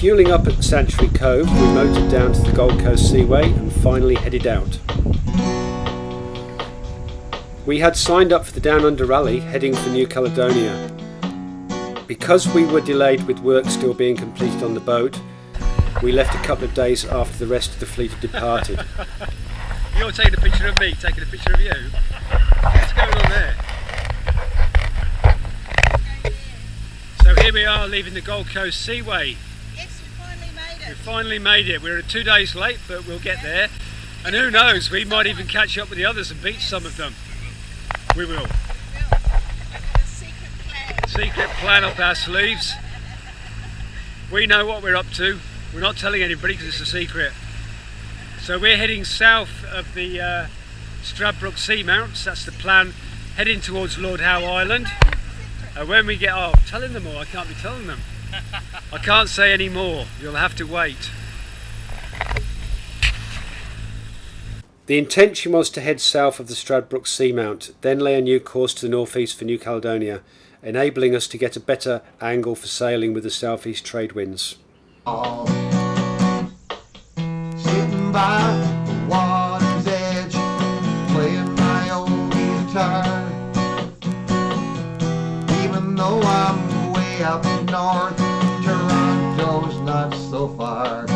fuelling up at Sanctuary Cove, we motored down to the Gold Coast Seaway and finally headed out. We had signed up for the Down Under Rally heading for New Caledonia. Because we were delayed with work still being completed on the boat, we left a couple of days after the rest of the fleet had departed. You're taking a picture of me, taking a picture of you. What's going on there? So here we are leaving the Gold Coast Seaway. Yes, we finally made it. We finally made it. We're 2 days late, but we'll get there. And who knows, we might even catch up with the others and beat some of them. We will. We've got a secret plan. Secret plan up our sleeves. We know what we're up to. We're not telling anybody because it's a secret. So we're heading south of the Stradbroke Seamounts. That's the plan. Heading towards Lord Howe Island. When we get off, telling them all, I can't be telling them. I can't say any more, you'll have to wait. The intention was to head south of the Stradbroke Seamount, then lay a new course to the northeast for New Caledonia, enabling us to get a better angle for sailing with the southeast trade winds. Sitting by the water's edge, playing my old guitar. Even though I'm way up north, Toronto's not so far. The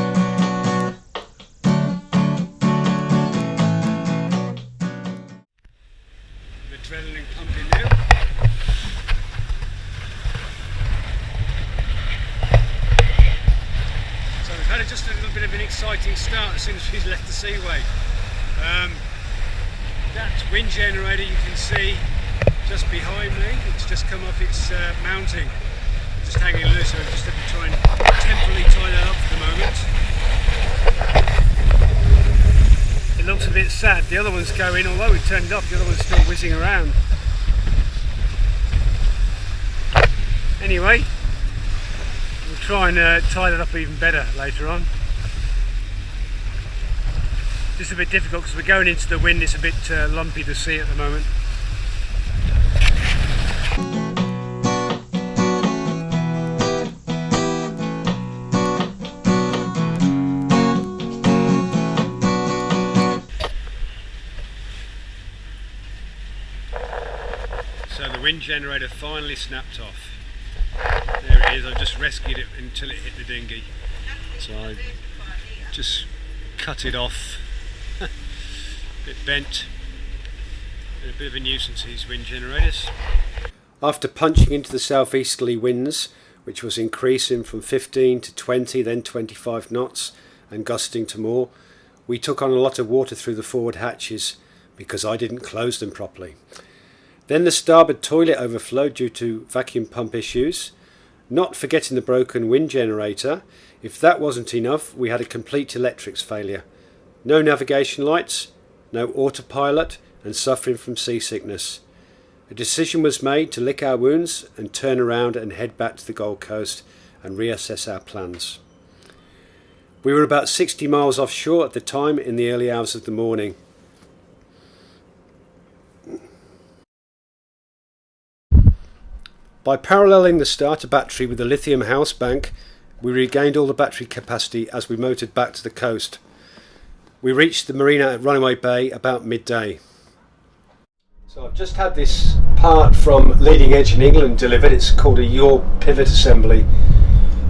adrenaline pumping now. So we've had just a little bit of an exciting start as soon as we've left the Seaway. That wind generator you can see just behind me, it's just come off its mounting, just hanging loose, so I just have to try and temporarily tie that up for the moment. It looks a bit sad, the other one's going, although we turned it off, the other one's still whizzing around. Anyway, we'll try and tie that up even better later on. Just a bit difficult because we're going into the wind, it's a bit lumpy to see at the moment. So the wind generator finally snapped off. There it is, I've just rescued it until it hit the dinghy. So I just cut it off. A bit bent. And a bit of a nuisance, these wind generators. After punching into the southeasterly winds, which was increasing from 15 to 20, then 25 knots, and gusting to more, we took on a lot of water through the forward hatches because I didn't close them properly. Then the starboard toilet overflowed due to vacuum pump issues. Not forgetting the broken wind generator. If that wasn't enough, we had a complete electrics failure. No navigation lights, no autopilot, and suffering from seasickness. A decision was made to lick our wounds and turn around and head back to the Gold Coast and reassess our plans. We were about 60 miles offshore at the time in the early hours of the morning. By paralleling the starter battery with the lithium house bank, we regained all the battery capacity as we motored back to the coast. We reached the marina at Runaway Bay about midday. So I've just had this part from Leading Edge in England delivered. It's called a yaw pivot assembly,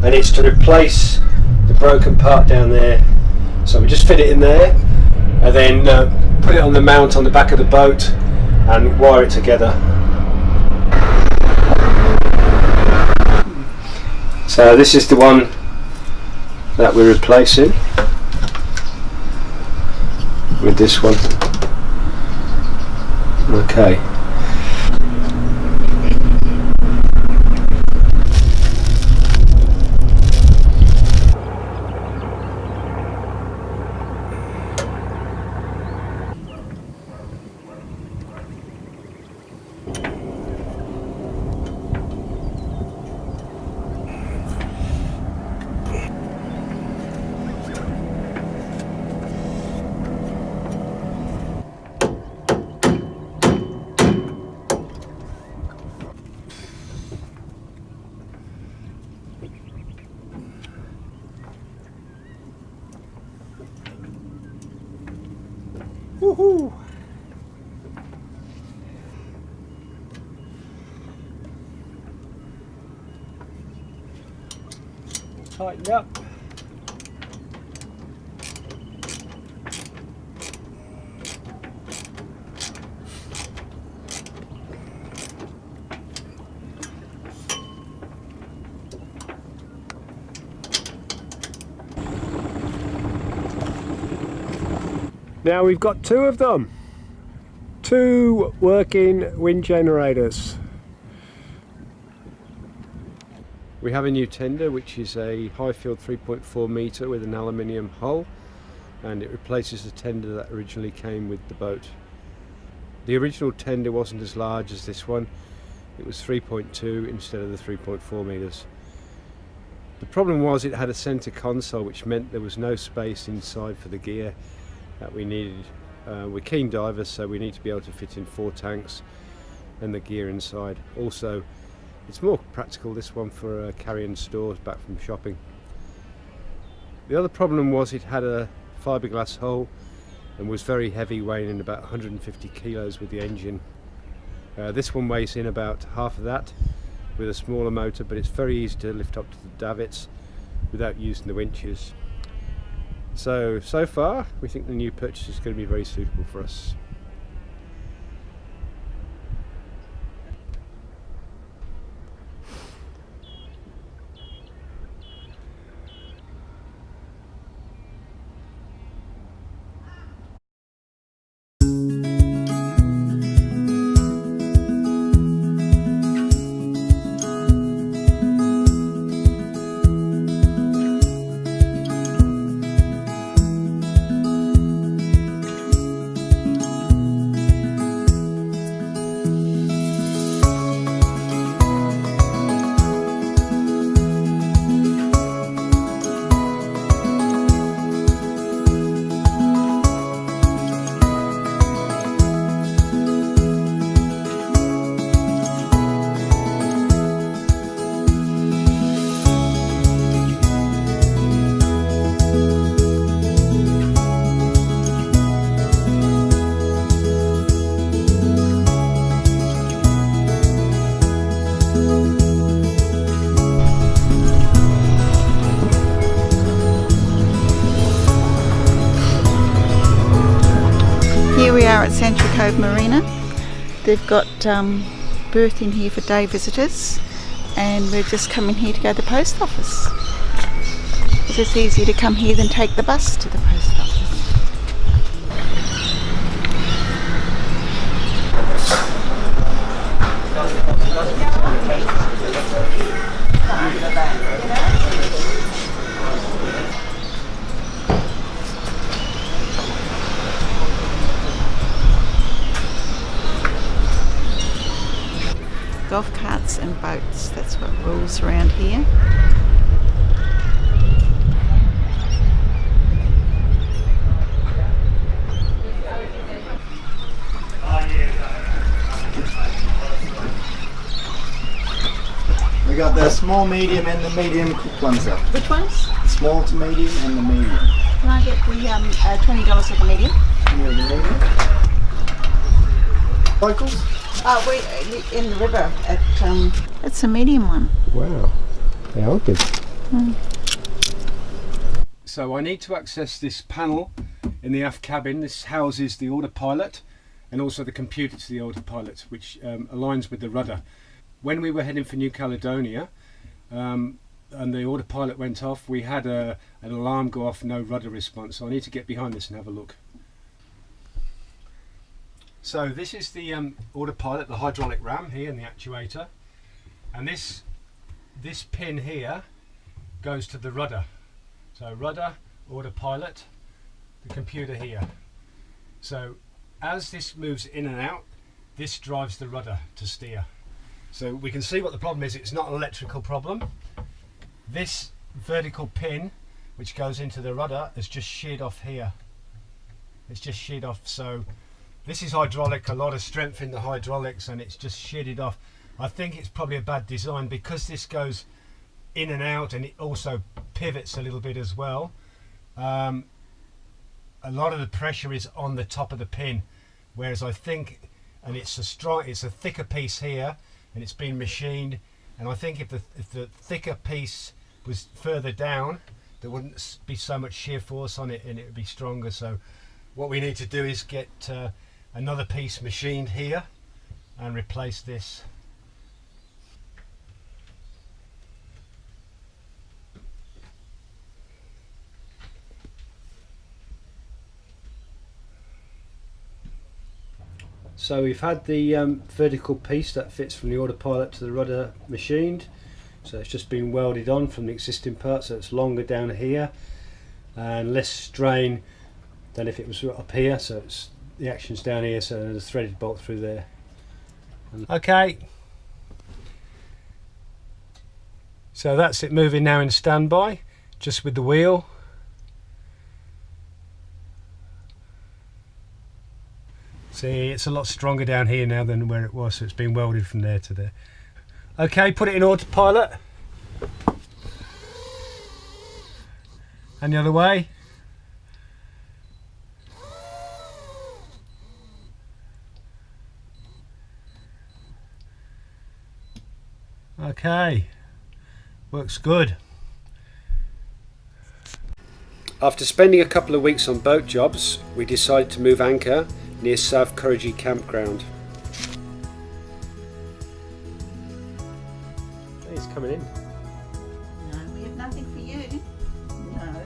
and it's to replace the broken part down there. So we just fit it in there and then put it on the mount on the back of the boat and wire it together. So this is the one that we're replacing with this one. Okay. Woohoo! Tighten up. Now we've got two of them. Two working wind generators. We have a new tender, which is a high field 3.4 metre with an aluminium hull, and it replaces the tender that originally came with the boat. The original tender wasn't as large as this one. It was 3.2 instead of the 3.4 metres. The problem was it had a centre console, which meant there was no space inside for the gear that we needed. We're keen divers, so we need to be able to fit in 4 tanks and the gear inside. Also, it's more practical, this one, for carrying stores back from shopping. The other problem was it had a fiberglass hull and was very heavy, weighing in about 150 kilos with the engine. This one weighs in about half of that with a smaller motor, but it's very easy to lift up to the davits without using the winches. So far we think the new purchase is going to be very suitable for us. at Cove Marina. They've got berth in here for day visitors, and we're just coming here to go to the post office. It's easier to come here than take the bus to the post office. Golf carts and boats, that's what rules around here. We got the small, medium and the medium cooked ones up. Which ones? The small to medium and the medium. Can I get the $20 for the medium? Locals? Oh, we're in the river at, it's a medium one. Wow, they are good. So I need to access this panel in the aft cabin. This houses the autopilot and also the computer to the autopilot, which aligns with the rudder. When we were heading for New Caledonia and the autopilot went off, we had an alarm go off, no rudder response. So I need to get behind this and have a look. So this is the autopilot, the hydraulic ram here and the actuator, and this pin here goes to the rudder. So rudder, autopilot, the computer here. So as this moves in and out, this drives the rudder to steer. So we can see what the problem is. It's not an electrical problem. This vertical pin which goes into the rudder is just sheared off here. It's just sheared off. So this is hydraulic, a lot of strength in the hydraulics, and it's just sheared off. I think it's probably a bad design because this goes in and out and it also pivots a little bit as well. I a lot of the pressure is on the top of the pin, whereas I think, and it's a thicker piece here, and it's been machined, and I think if the thicker piece was further down, there wouldn't be so much shear force on it, and it would be stronger. So what we need to do is get another piece machined here and replace this. So we've had the vertical piece that fits from the autopilot to the rudder machined, so it's just been welded on from the existing part, so it's longer down here and less strain than if it was up here, so it's, the action's down here, so there's a threaded bolt through there. Okay, so that's it moving now in standby, just with the wheel. See, it's a lot stronger down here now than where it was, so it's been welded from there to there. Okay, put it in autopilot. And the other way. Okay, works good. After spending a couple of weeks on boat jobs, we decided to move anchor near South Currage campground. He's coming in. No, we have nothing for you. No.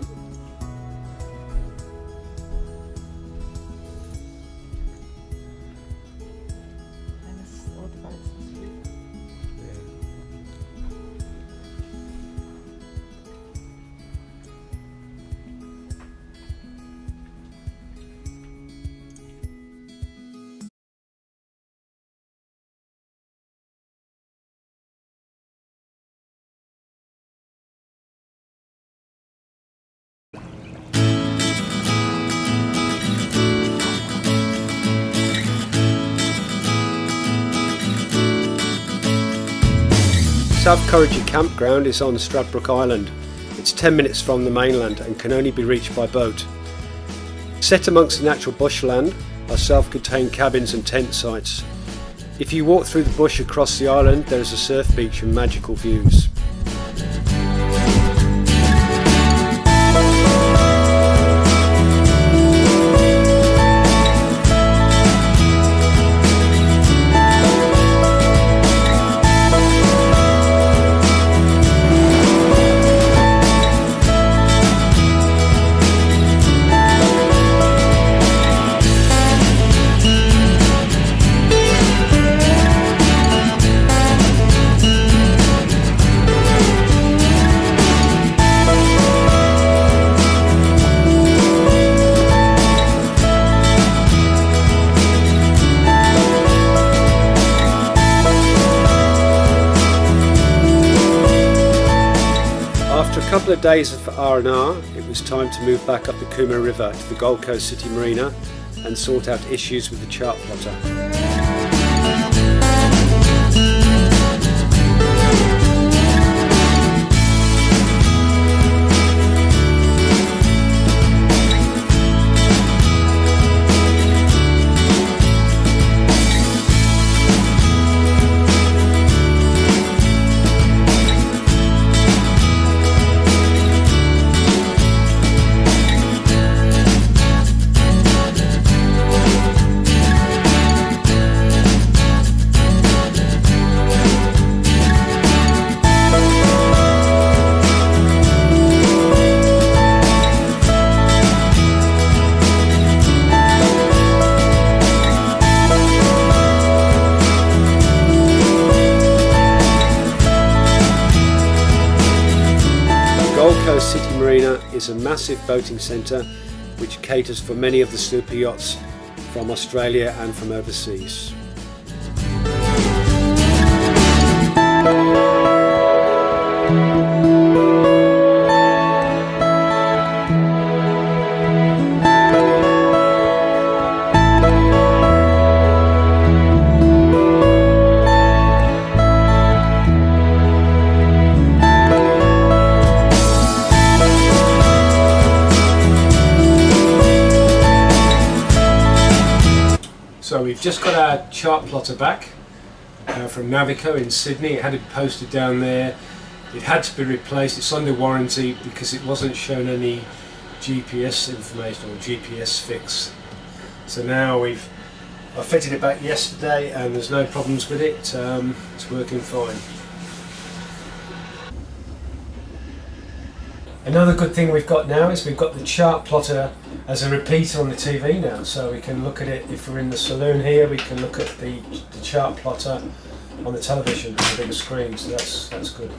South Currage campground is on Stradbroke Island. It's 10 minutes from the mainland and can only be reached by boat. Set amongst the natural bushland are self-contained cabins and tent sites. If you walk through the bush across the island, there is a surf beach and magical views. After a couple of days of R&R, it was time to move back up the Coomera River to the Gold Coast City Marina and sort out issues with the Chartplotter. Gold Coast City Marina is a massive boating centre which caters for many of the super yachts from Australia and from overseas. we've just got our chart plotter back from Navico in Sydney. It had it posted down there. It had to be replaced. It's under warranty because it wasn't shown any GPS information or GPS fix. So now I fitted it back yesterday and there's no problems with it. It's working fine. Another good thing we've got now is we've got the chart plotter as a repeater on the TV now, so we can look at it if we're in the saloon here. We can look at the chart plotter on the television on the bigger screen, so that's good.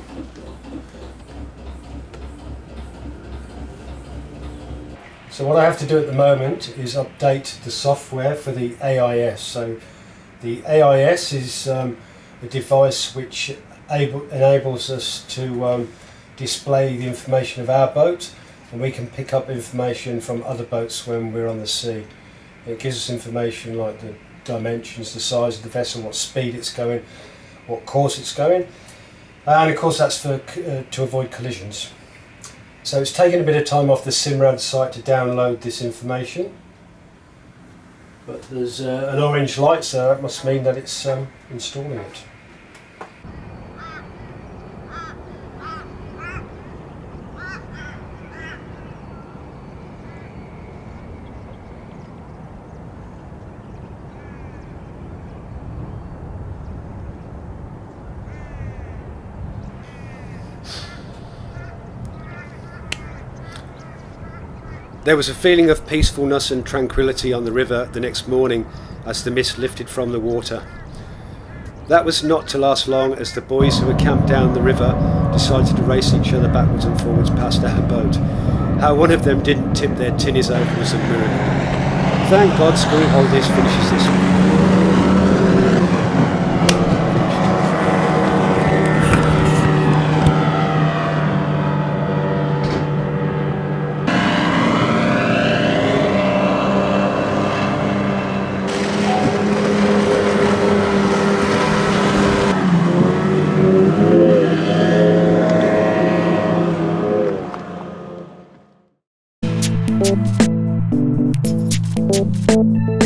So what I have to do at the moment is update the software for the AIS. So the AIS is a device which enables us to display the information of our boat, and we can pick up information from other boats when we're on the sea. It gives us information like the dimensions, the size of the vessel, what speed it's going, what course it's going, and of course that's for to avoid collisions. So it's taken a bit of time off the Simrad site to download this information, but there's an orange light, so that must mean that it's installing it. There was a feeling of peacefulness and tranquility on the river the next morning as the mist lifted from the water. That was not to last long, as the boys who were camped down the river decided to race each other backwards and forwards past our boat. How one of them didn't tip their tinnies over was a miracle. Thank God school holidays finishes this week. Thank you.